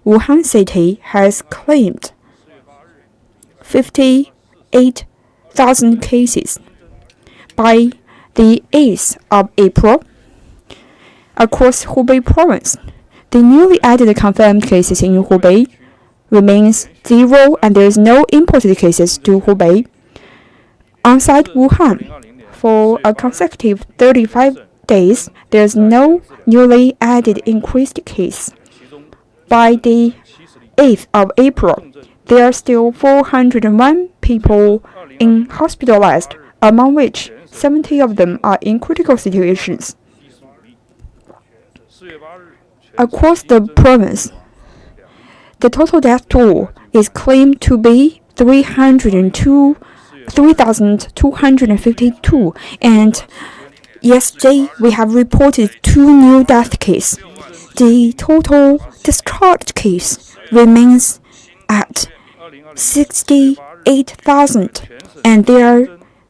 Wuhan city has claimed 58,000 cases. By the 8th of April, across Hubei Province, the newly added confirmed cases in Hubei remains 0, and there is no imported cases to Hubei. Outside Wuhan, for a consecutive 35 days, there is no newly added increased case. By the 8th of April, there are still 401 people hospitalized, among which 70 of them are in critical situations. Across the province, the total death toll is claimed to be 3,252, and yesterday we have reported 2 new death cases. The total discharged case remains at 68,000, and their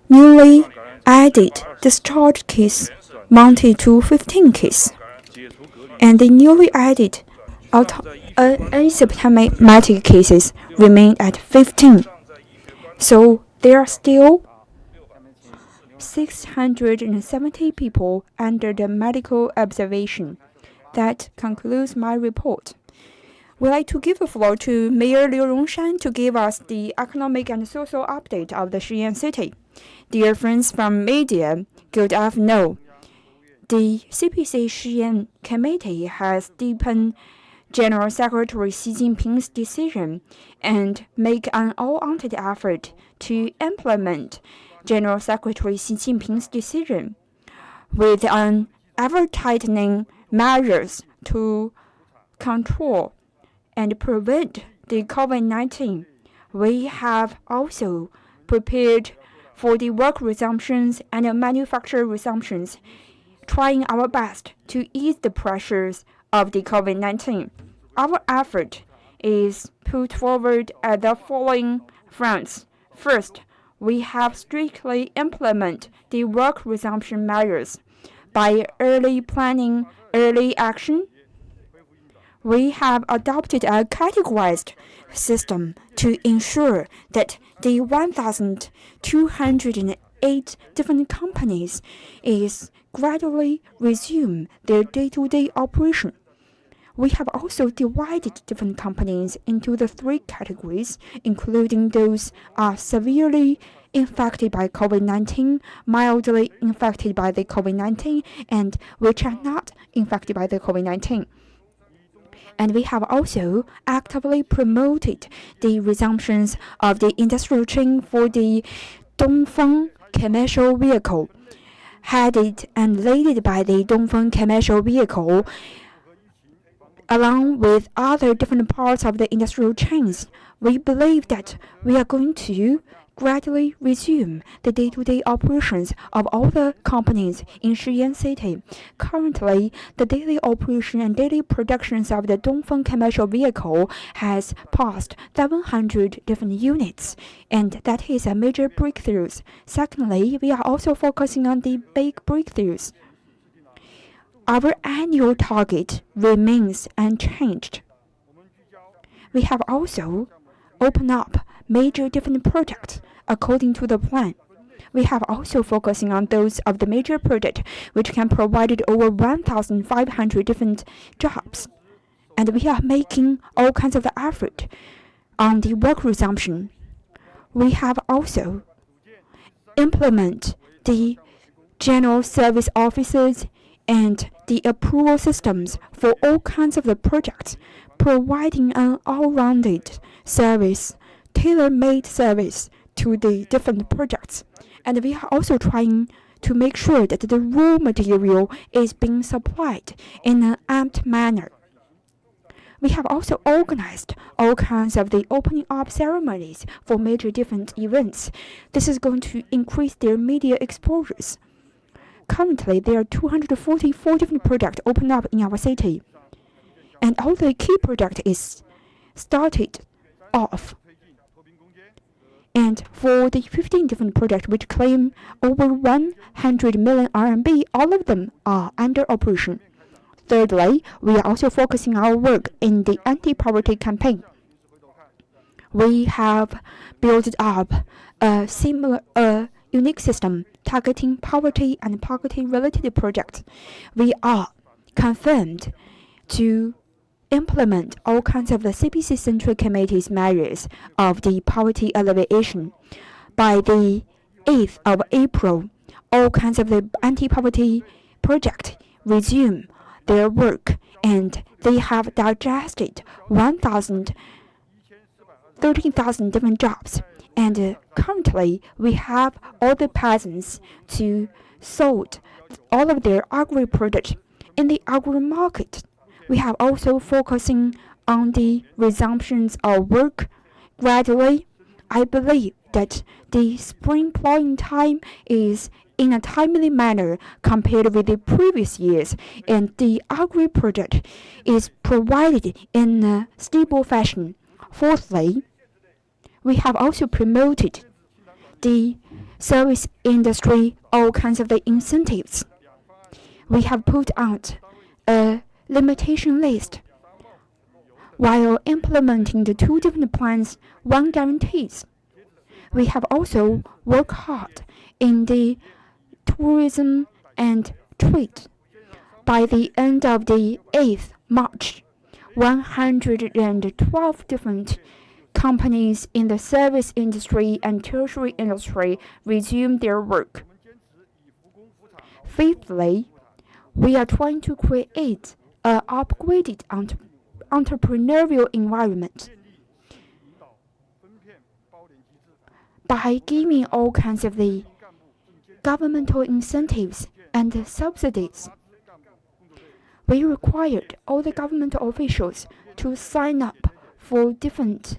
newly added discharged case mounted to 15 cases, and the newly added asymptomatic cases remain at 15. So there are still 670 people under the medical observation. That concludes my report. We'd like to give the floor to Mayor Liu Rongshan to give us the economic and social update of the Shiyan city. Dear friends from media, good afternoon. The CPC Shiyan Committee has deepened General Secretary Xi Jinping's decision and make an all-out effort to implement General Secretary Xi Jinping's decision with an ever-tightening measures to control and prevent the COVID-19. We have also prepared for the work resumptions and manufacture resumptions, trying our best to ease the pressures of the COVID-19. Our effort is put forward at the following fronts. First, we have strictly implemented the work resumption measures. By early planning, early action, we have adopted a categorized system to ensure that the 1,208 different companies is gradually resume their day-to-day operation. We have also divided different companies into the 3 categories, including those severely infected by COVID-19, mildly infected by the COVID-19, and which are not infected by the COVID-19. And we have also actively promoted the resumptions of the industrial chain for the Dongfeng commercial vehicle, headed and led by the Dongfeng commercial vehicle, along with other different parts of the industrial chains. We believe that we are going to gradually resume the day-to-day operations of all the companies in Shiyan City. Currently, the daily operation and daily productions of the Dongfeng commercial vehicle has passed 700 different units, and that is a major breakthrough. Secondly, we are also focusing on the big breakthroughs. Our annual target remains unchanged. We have also opened up major different projects according to the plan. We have also focusing on those of the major project which can provide over 1,500 different jobs. And we are making all kinds of effort on the work resumption. We have also implement the general service officers and the approval systems for all kinds of the projects, providing an all-rounded service, tailor-made service to the different projects. And we are also trying to make sure that the raw material is being supplied in an apt manner. We have also organized all kinds of the opening up ceremonies for major different events. This is going to increase their media exposures. Currently, there are 244 different projects opened up in our city, and all the key project is started off. And for the 15 different projects which claim over 100 million RMB, all of them are under operation. Thirdly, we are also focusing our work in the anti-poverty campaign. We have built up a unique system targeting poverty and poverty-related projects. We are confirmed to implement all kinds of the CPC Central Committee's measures of the poverty alleviation. By the 8th of April, all kinds of the anti-poverty projects resume their work, and they have digested 13,000 different jobs. And currently, we have all the peasants to sold all of their agri-products in the agri-market. We have also focusing on the resumptions of work gradually. I believe that the spring plowing time is in a timely manner compared with the previous years, and the agri-product is provided in a stable fashion. Fourthly, we have also promoted the service industry, all kinds of the incentives. We have put out a limitation list. While implementing the two different plans, one guarantees. We have also worked hard in the tourism and trade. By the end of the 8th March, 112 different companies in the service industry and tertiary industry resumed their work. Fifthly, we are trying to create an upgraded entrepreneurial environment by giving all kinds of the governmental incentives and subsidies. We required all the governmental officials to sign up for different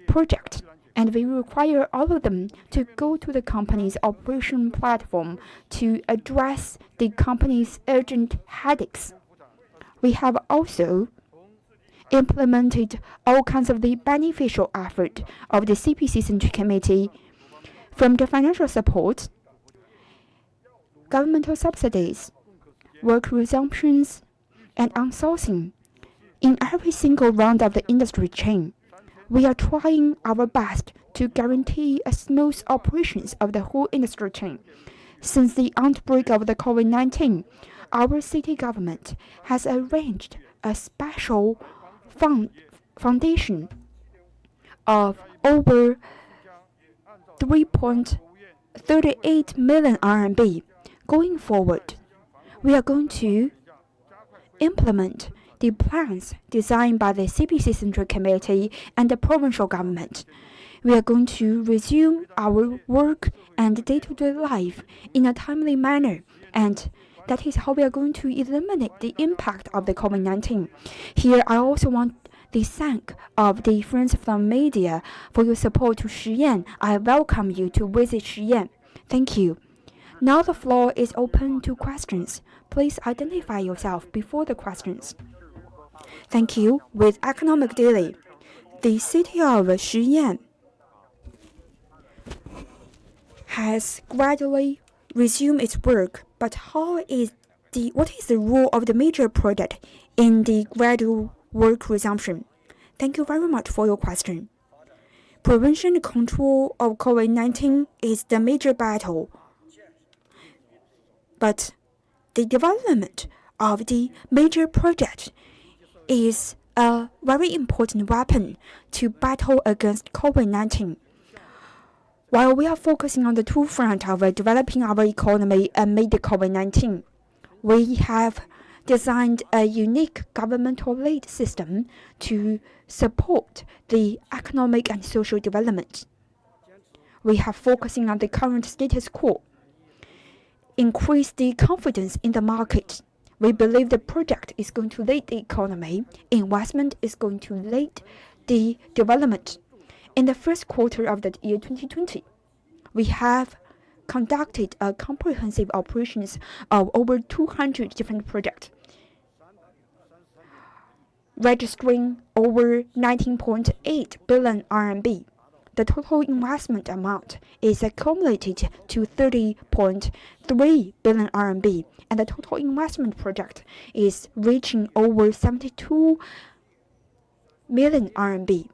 projects, and we require all of them to go to the company's operation platform to address the company's urgent headaches. We have also implemented all kinds of the beneficial effort of the CPC Central Committee, from the financial support, governmental subsidies, work resumptions, and outsourcing. In every single round of the industry chain, we are trying our best to guarantee a smooth operations of the whole industry chain. Since the outbreak of the COVID-19, our city government has arranged a special foundation of over 3.38 million RMB. Going forward, we are going to implement the plans designed by the CPC Central Committee and the provincial government. We are going to resume our work and day-to-day life in a timely manner, and that is how we are going to eliminate the impact of the COVID-19. Here, I also want to thank of the friends from media for your support to Shiyan. I welcome you to visit Shiyan. Thank you. Now the floor is open to questions. Please identify yourself before the questions. Thank you. With Economic Daily, the city of Shiyan has gradually resumed its work, but what is the role of the major project in the gradual work resumption? Thank you very much for your question. Prevention and control of COVID-19 is the major battle, but the development of the major project is a very important weapon to battle against COVID-19. While we are focusing on the two fronts of developing our economy amid the COVID-19, we have designed a unique governmental aid system to support the economic and social development. We have focusing on the current status quo, increase the confidence in the market. We believe the project is going to lead the economy. Investment is going to lead the development. In the first quarter of the year 2020, we have conducted a comprehensive operations of over 200 different projects, registering over 19.8 billion RMB. The total investment amount is accumulated to 30.3 billion RMB, and the total investment project is reaching over 72 million RMB.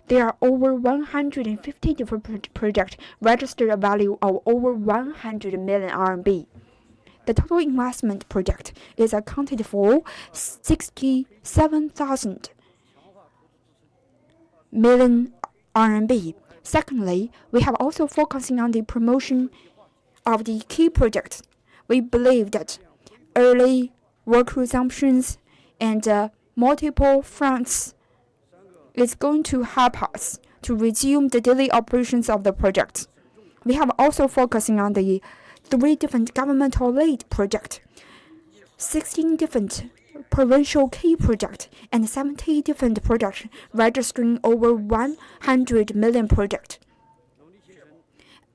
There are over 150 different projects registered a value of over 100 million RMB. The total investment project is accounted for 67,000 million RMB. Secondly, we have also focusing on the promotion of the key projects. We believe that early work resumptions and multiple fronts is going to help us to resume the daily operations of the project. We have also focusing on the 3 different governmental-led projects, 16 different provincial key projects, and 70 different projects registering over 100 million projects.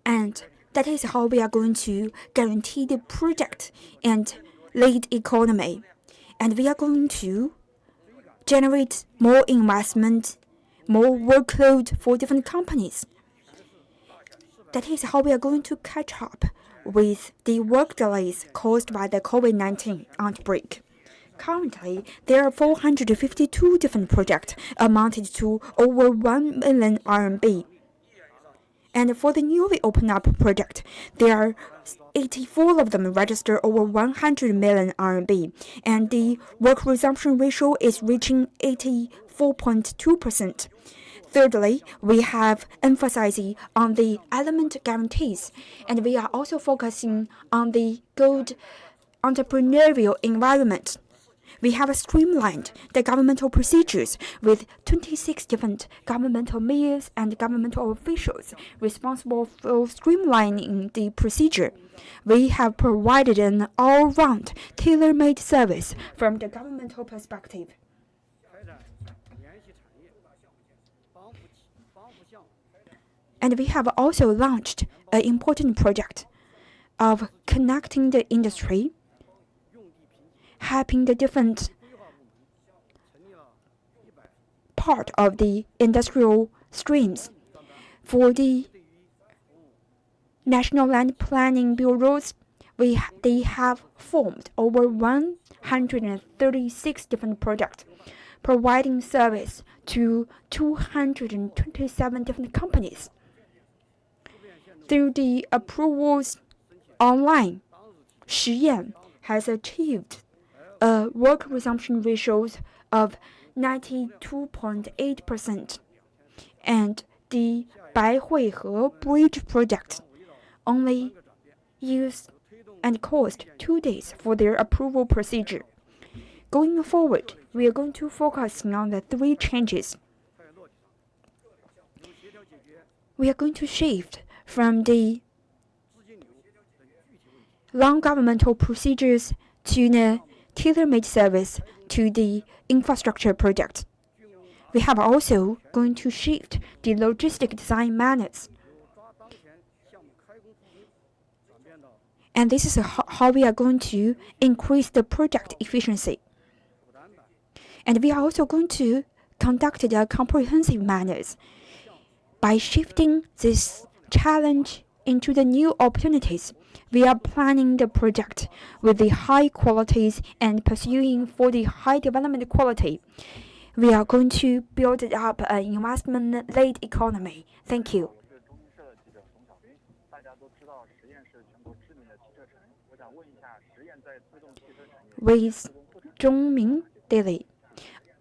And that is how we are going to guarantee the project and lead economy. And we are going to generate more investment, more workload for different companies. That is how we are going to catch up with the work delays caused by the COVID-19 outbreak. Currently, there are 452 different projects amounted to over 1 million RMB. And for the newly opened up project, there are 84 of them registered over 100 million RMB, and the work resumption ratio is reaching 84.2%. Thirdly, we have emphasizing on the element guarantees, and we are also focusing on the good entrepreneurial environment. We have streamlined the governmental procedures with 26 different governmental mayors and governmental officials responsible for streamlining the procedure. We have provided an all-round tailor-made service from the governmental perspective. And we have also launched an important project of connecting the industry, helping the different part of the industrial streams. For the National Land Planning Bureaus, they have formed over 136 different projects, providing service to 227 different companies. Through the approvals online, Shiyan has achieved a work resumption ratios of 92.8%, and the Baihuihe Bridge project only used and cost 2 days for their approval procedure. Going forward, we are going to focus on the 3 changes. We are going to shift from the long governmental procedures to the tailor-made service to the infrastructure project. We have also going to shift the logistic design manners. And this is how we are going to increase the project efficiency. And we are also going to conduct the comprehensive manners. By shifting this challenge into the new opportunities, we are planning the project with the high qualities and pursuing for the high development quality. We are going to build up an investment-led economy. Thank you. With Zhongming Daily,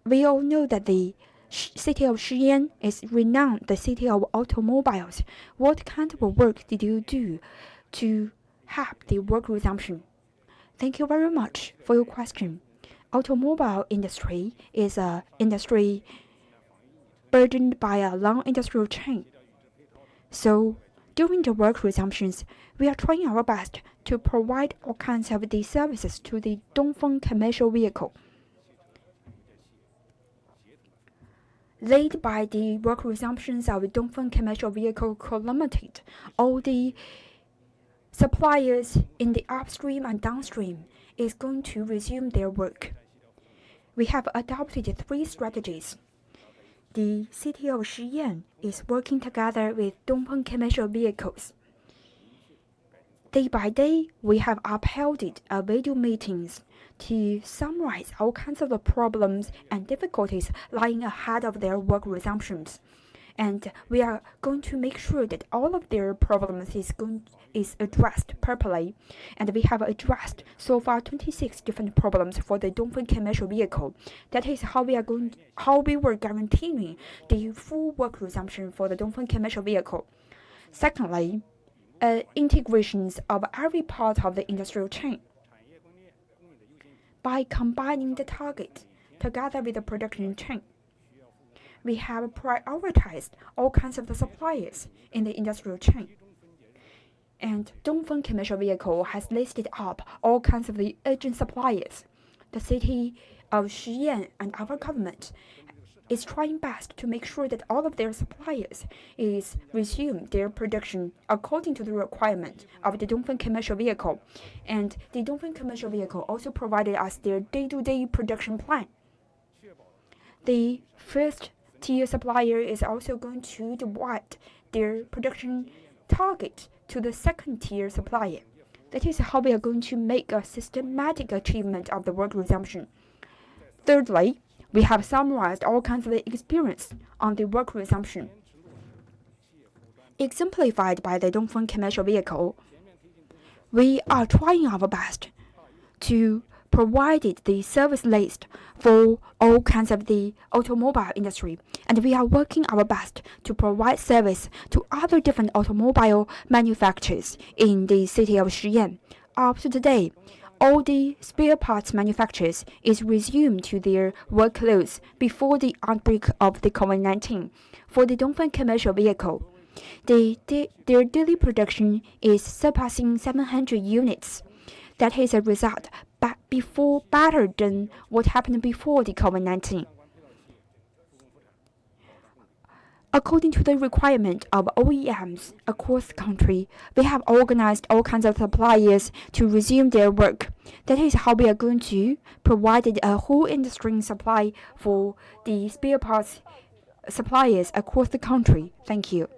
we all know that the city of Shiyan is renowned the city of automobiles. What kind of work did you do to help the work resumption? Thank you very much for your question. Automobile industry is an industry burdened by a long industrial chain. So during the work resumptions, we are trying our best to provide all kinds of the services to the Dongfeng commercial vehicle. Led by the work resumptions of Dongfeng Commercial Vehicle Co. Limited, all the suppliers in the upstream and downstream is going to resume their work. We have adopted 3 strategies. the city of Shiyan is working together with Dongfeng commercial vehicles. Day by day, we have upheld video meetings to summarize all kinds of the problems and difficulties lying ahead of their work resumptions. And we are going to make sure that all of their problems is addressed properly. And we have addressed so far 26 different problems for the Dongfeng commercial vehicle. That is how we were guaranteeing the full work resumption for the Dongfeng commercial vehicle. Secondly, integrations of every part of the industrial chain. By combining the target together with the production chain, we have prioritized all kinds of the suppliers in the industrial chain. And Dongfeng commercial vehicle has listed up all kinds of the urgent suppliers. The city of Shiyan and our government is trying best to make sure that all of their suppliers is resume their production according to the requirement of the Dongfeng commercial vehicle. And the Dongfeng commercial vehicle also provided us their day-to-day production plan. The first tier supplier is also going to divide their production target to the second tier supplier. That is how we are going to make a systematic achievement of the work resumption. Thirdly, we have summarized all kinds of experience on the work resumption. Exemplified by the Dongfeng commercial vehicle, we are trying our best to provide the service list for all kinds of the automobile industry, and we are working our best to provide service to other different automobile manufacturers in the city of Shiyan. Up to today, all the spare parts manufacturers is resumed to their workloads before the outbreak of the COVID-19. For the Dongfeng commercial vehicle, their daily production is surpassing 700 units. That is a result better than what happened before the COVID-19. According to the requirement of OEMs across the country, we have organized all kinds of suppliers to resume their work. That is how we are going to provide a whole industry supply for the spare parts suppliers across the country. Thank you.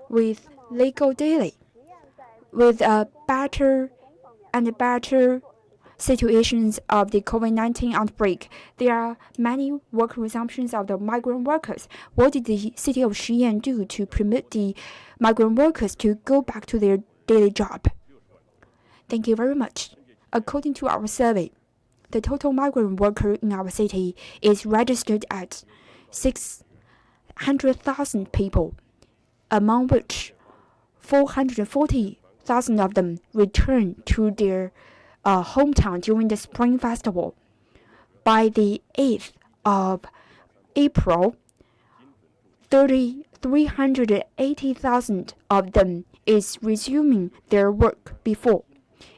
With legal daily, with better situations of the COVID-19 outbreak, there are many work resumptions of the migrant workers. What did the city of Shiyan do to permit the migrant workers to go back to their daily job? Thank you very much. According to our survey, the total migrant worker in our city is registered at 600,000 people, among which 440,000 of them returned to their hometown during the Spring Festival. By the 8th of April, 380,000 of them is resuming their work before.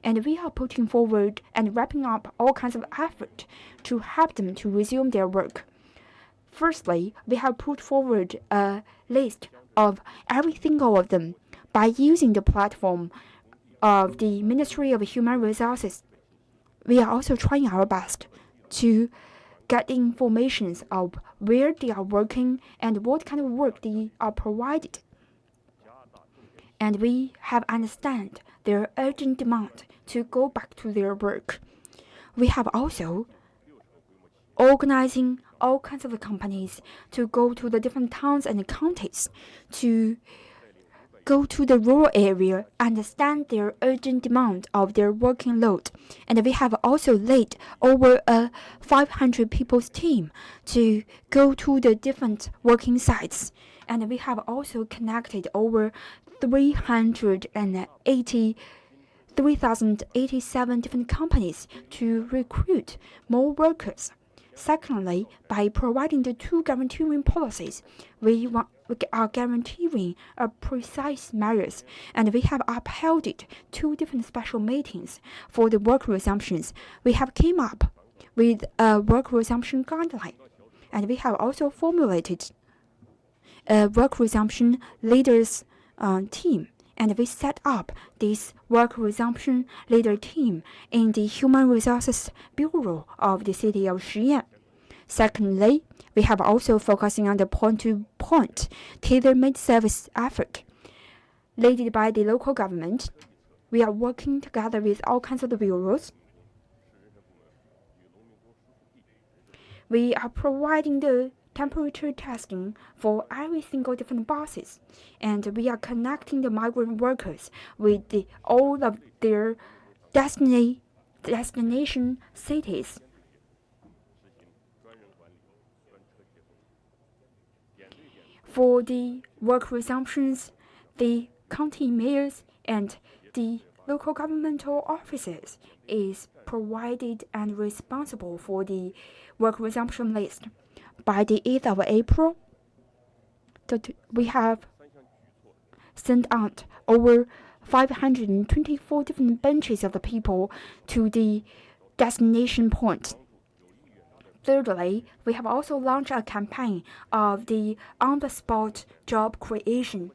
And we are putting forward and wrapping up all kinds of effort to help them to resume their work. Firstly, we have put forward a list of every single of them by using the platform of the Ministry of Human Resources. We are also trying our best to get information of where they are working and what kind of work they are provided. And we have understand their urgent demand to go back to their work. We have also organizing all kinds of companies to go to the different towns and counties to go to the rural area, understand their urgent demand of their working load. And we have also led over a 500 people's team to go to the different working sites. And we have also connected over 3,087 different companies to recruit more workers. Secondly, by providing the two guaranteeing policies, we are guaranteeing a precise measures, and we have upheld two different special meetings for the work resumptions. We have came up with a work resumption guideline, and we have also formulated a work resumption leaders team, and we set up this work resumption leader team in the Human Resources Bureau of the city of Shiyan. Secondly, we have also focusing on the point-to-point tailor-made service effort. Led by the local government, we are working together with all kinds of the bureaus. We are providing the temperature testing for every single different buses, and we are connecting the migrant workers with all of their destination cities. For the work resumptions, the county mayors and the local governmental officers is provided and responsible for the work resumption list. By the 8th of April, we have sent out over 524 different benches of the people to the destination point. Thirdly, we have also launched a campaign of the on-the-spot job creation.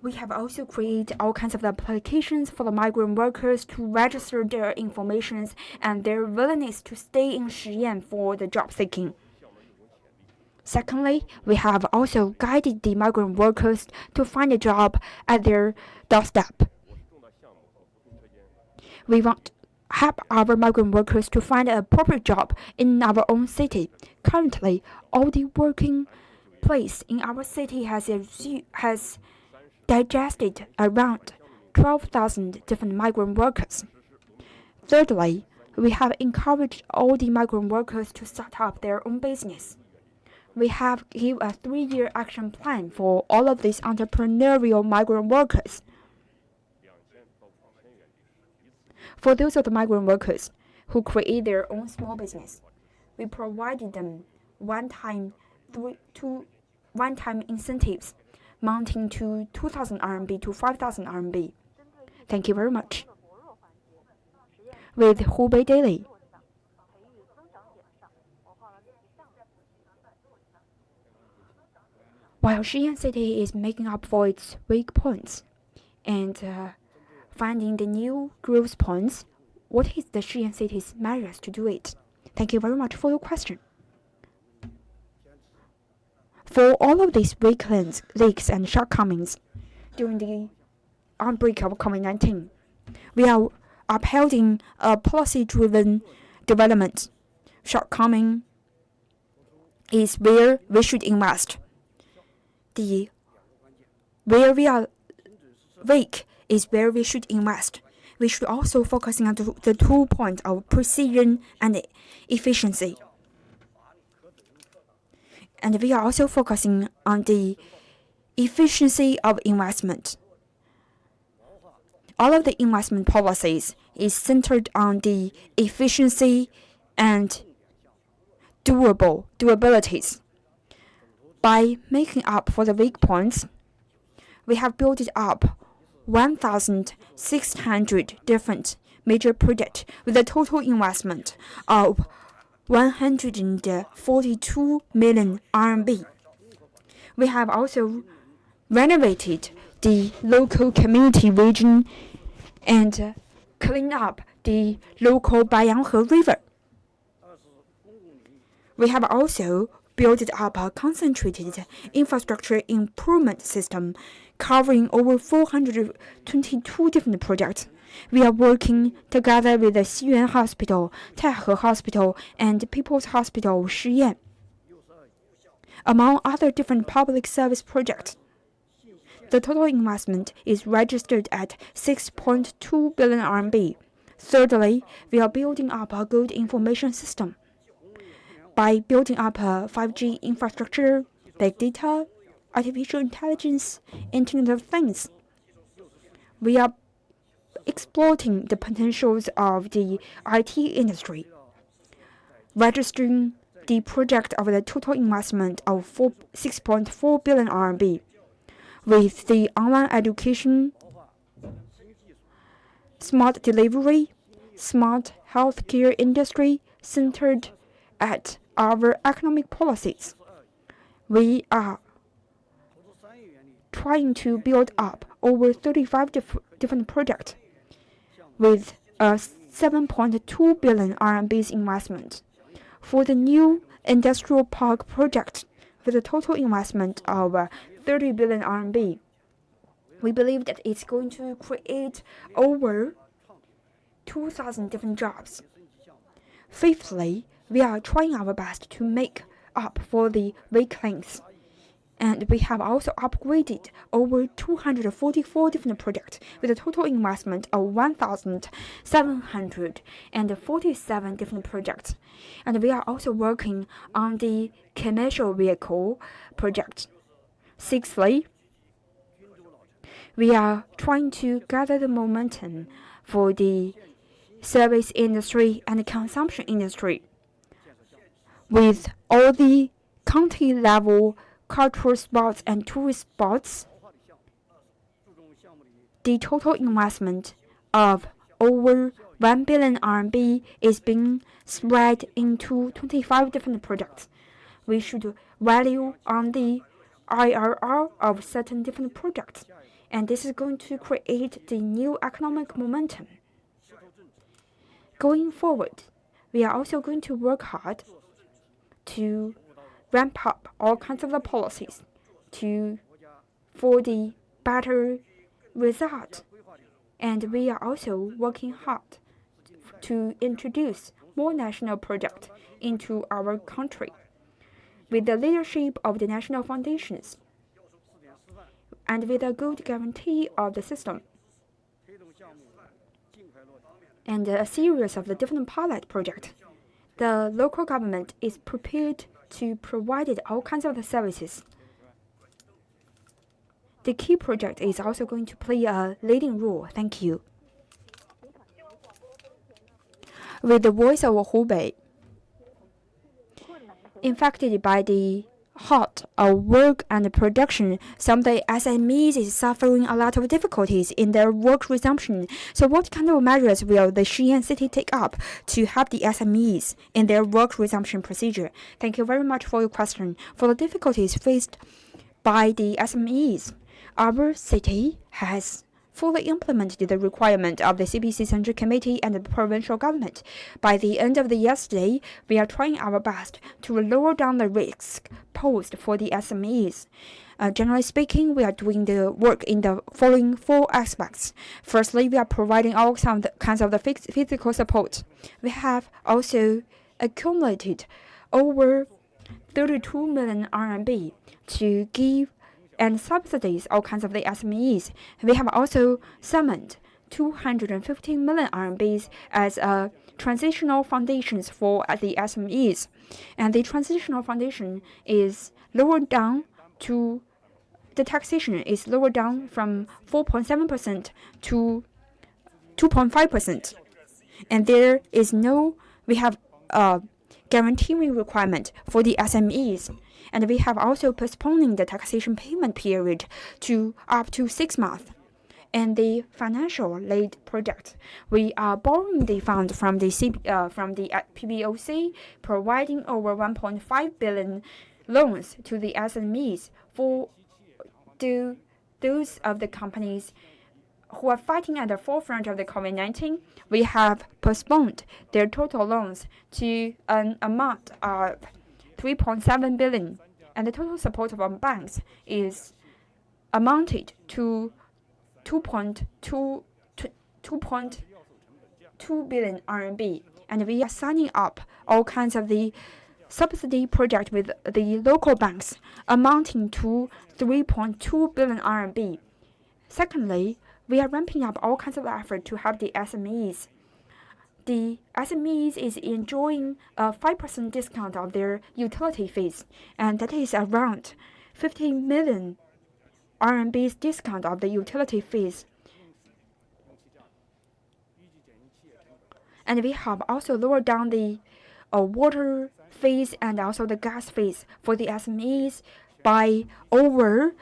We have also created all kinds of applications for the migrant workers to register their information and their willingness to stay in Shiyan for the job seeking. Secondly, we have also guided the migrant workers to find a job at their doorstep. We want to help our migrant workers to find a proper job in our own city. Currently, all the working place in our city has digested around 12,000 different migrant workers. Thirdly, we have encouraged all the migrant workers to start up their own business. We have given a 3-year action plan for all of these entrepreneurial migrant workers. For those of the migrant workers who create their own small business, we provided them one-time incentives amounting to 2,000 RMB to 5,000 RMB. Thank you very much. With Hubei Daily. While Shiyan City is making up for its weak points and finding the new growth points, what is the Shiyan City's measures to do it? Thank you very much for your question. For all of these weak links and shortcomings during the outbreak of COVID-19, we are upholding a policy-driven development. Shortcoming is where we should invest. Where we are weak is where we should invest. We should also focus on the 2 points of precision and efficiency. And we are also focusing on the efficiency of investment. All of the investment policies is centered on the efficiency and durabilities. By making up for the weak points, we have built up 1,600 different major projects with a total investment of 142 million RMB. We have also renovated the local community region and cleaned up the local Bayanghe River. We have also built up a concentrated infrastructure improvement system covering over 422 different projects. We are working together with the Shiyan Hospital, Taihe Hospital, and People's Hospital Shiyan, among other different public service projects. The total investment is registered at 6.2 billion RMB. Thirdly, we are building up a good information system. By building up a 5G infrastructure, big data, artificial intelligence, Internet of Things, we are exploiting the potentials of the IT industry, registering the project of the total investment of 6.4 billion RMB. With the online education, smart delivery, smart healthcare industry centered at our economic policies, we are trying to build up over 35 different projects with a 7.2 billion RMB's investment. for the new industrial park project with a total investment of 30 billion RMB. We believe that it's going to create over 2,000 different jobs. Fifthly, we are trying our best to make up for the weak links. And we have also upgraded over 244 different projects with a total investment of 1,747 different projects. And we are also working on the commercial vehicle project. Sixthly, we are trying to gather the momentum for the service industry and the consumption industry. With all the county-level cultural spots and tourist spots, the total investment of over 1 billion RMB is being spread into 25 different projects. We should value on the IRR of certain different projects, and this is going to create the new economic momentum. Going forward, we are also going to work hard to ramp up all kinds of the policies for the better result. And we are also working hard to introduce more national projects into our country with the leadership of the national foundations and with a good guarantee of the system and a series of the different pilot projects. The local government is prepared to provide all kinds of the services. The key project is also going to play a leading role. Thank you. With the voice of Hubei, infected by the halt of work and production, some of the SMEs is suffering a lot of difficulties in their work resumption. So what kind of measures will the Shiyan city take up to help the SMEs in their work resumption procedure? Thank you very much for your question. For the difficulties faced by the SMEs, our city has fully implemented the requirement of the CPC Central Committee and the provincial government. By the end of the yesterday, we are trying our best to lower down the risk posed for the SMEs. Generally speaking, we are doing the work in the following four aspects. Firstly, we are providing all kinds of the physical support. We have also accumulated over 32 million RMB to give and subsidies all kinds of the SMEs. We have also summoned 250 million RMB as transitional foundations for the SMEs. And the transitional foundation is lowered down to the taxation is lowered down from 4.7% to 2.5%. And there is we have a guaranteeing requirement for the SMEs. And we have also postponing the taxation payment period to up to 6 months. And the financial aid project, we are borrowing the fund from the PBOC, providing over 1.5 billion loans to the SMEs for those of the companies who are fighting at the forefront of the COVID-19. We have postponed their total loans to an amount of 3.7 billion, and the total support from banks is amounted to 2.2 billion RMB. And we are signing up all kinds of the subsidy project with the local banks amounting to 3.2 billion RMB. Secondly, we are ramping up all kinds of effort to help the SMEs. The SMEs is enjoying a 5% discount of their utility fees, and that is around 50 million RMB's discount of the utility fees. And we have also lowered down the water fees and also the gas fees for the SMEs by over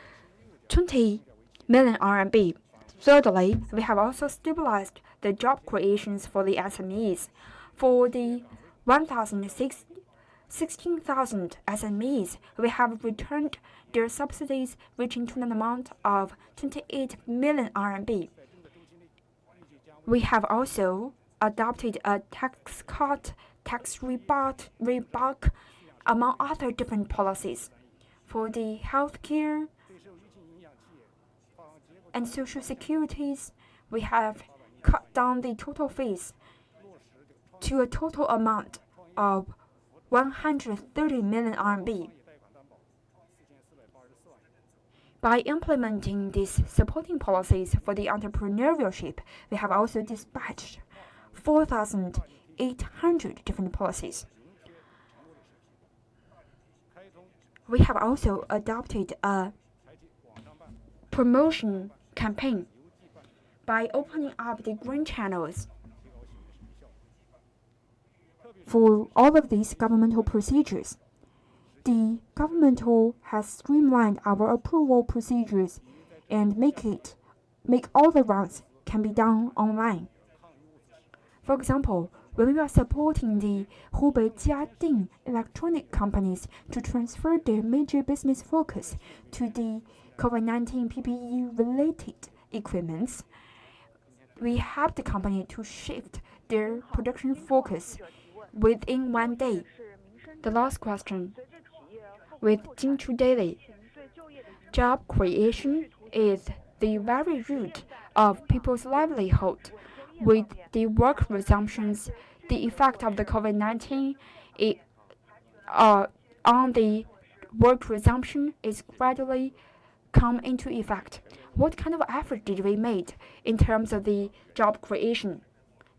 20 million RMB. Thirdly, we have also stabilized the job creations for the SMEs. For the 16,000 SMEs, we have returned their subsidies reaching to an amount of 28 million RMB. We have also adopted a tax cut tax rebate, among other different policies. For the healthcare and social securities, we have cut down the total fees to a total amount of 130 million RMB. By implementing these supporting policies for the entrepreneurship, we have also dispatched 4,800 different policies. We have also adopted a promotion campaign by opening up the green channels for all of these governmental procedures. The governmental has streamlined our approval procedures and make all the rounds can be done online. For example, when we are supporting the Hubei Jiading electronic companies to transfer their major business focus to the COVID-19 PPE related equipments, we help the company to shift their production focus within 1 day. The last question. With Jinchu Daily, job creation is the very root of people's livelihood. With the work resumptions, the effect of the COVID-19 on the work resumption is gradually come into effect. What kind of effort did we make in terms of the job creation?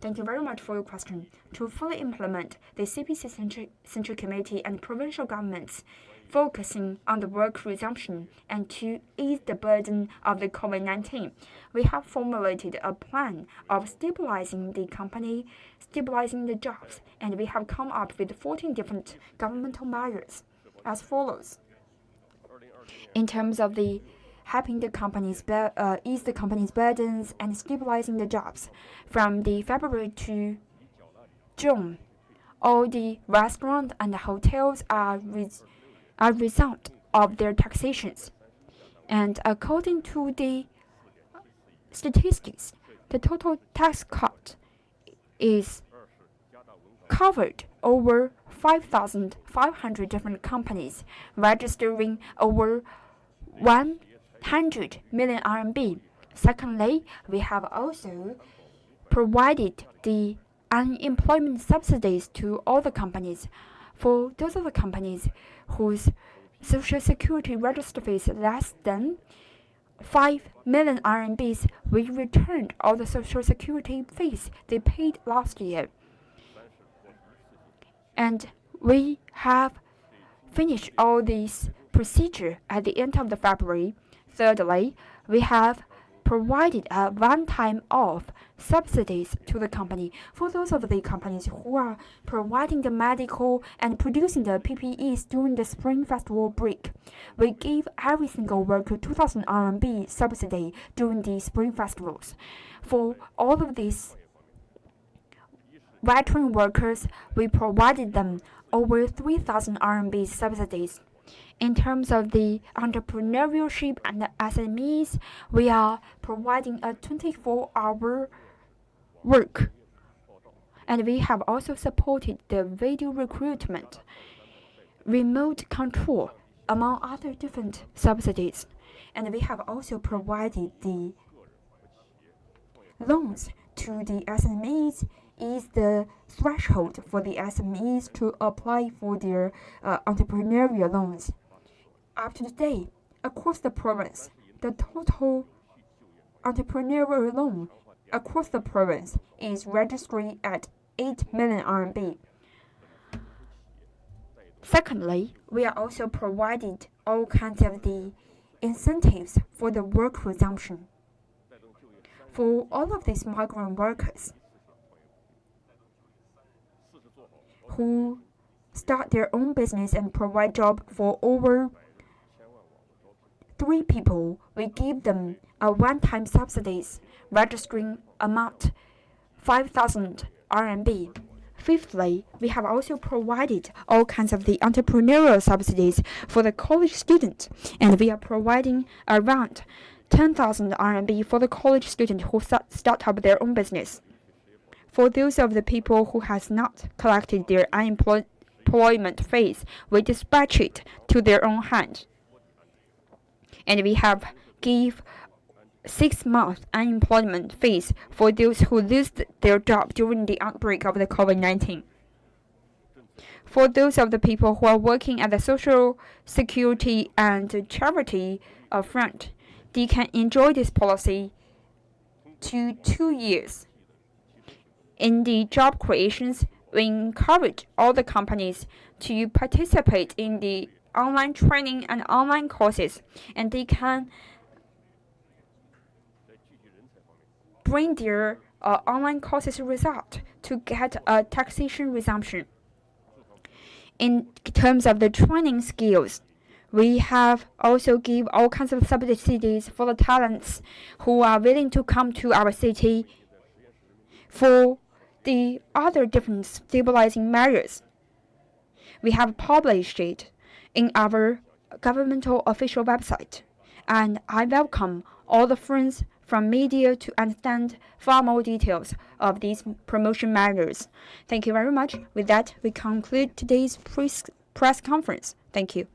Thank you very much for your question. To fully implement the CPC Central Committee and provincial governments focusing on the work resumption and to ease the burden of the COVID-19, we have formulated a plan of stabilizing the company, stabilizing the jobs, and we have come up with 14 different governmental measures as follows. In terms of the helping the companies ease the company's burdens and stabilizing the jobs, from the February to June, all the restaurants and the hotels are result of their taxations. And according to the statistics, the total tax cut is covered over 5,500 different companies, registering over 100 million RMB. Secondly, we have also provided the unemployment subsidies to all the companies. For those of the companies whose social security register fee is less than 5 million RMBs, we returned all the social security fees they paid last year. And we have finished all this procedure at the end of the February. Thirdly, we have provided a one-time off subsidies to the company. For those of the companies who are providing the medical and producing the PPEs during the Spring Festival break, we gave every single worker 2,000 RMB subsidy during the Spring Festivals. For all of these veteran workers, we provided them over 3,000 RMB subsidies. In terms of the entrepreneurship and the SMEs, we are providing a 24-hour work. And we have also supported the video recruitment, remote control, among other different subsidies. And we have also provided the loans to the SMEs, is the threshold for the SMEs to apply for their entrepreneurial loans. Up to today, across the province, the total entrepreneurial loan across the province is registering at 8 million RMB. Secondly, we are also providing all kinds of the incentives for the work resumption. For all of these migrant workers who start their own business and provide job for over 3 people, we give them a one-time subsidies registering amount 5,000 RMB. Fifthly, we have also provided all kinds of the entrepreneurial subsidies for the college student, and we are providing around 10,000 RMB for the college student who start up their own business. For those of the people who has not collected their unemployment fees, we dispatch it to their own hand. And we have give 6-month unemployment fees for those who lost their job during the outbreak of the COVID-19. For those of the people who are working at the social security and charity front, they can enjoy this policy to 2 years. In the job creations, we encourage all the companies to participate in the online training and online courses, and they can bring their online courses result to get a taxation resumption. In terms of the training skills, we have also give all kinds of subsidies for the talents who are willing to come to our city. For the other different stabilizing measures, we have published it in our governmental official website, and I welcome all the friends from media to understand far more details of these promotion measures. Thank you very much. With that, we conclude today's press conference. Thank you.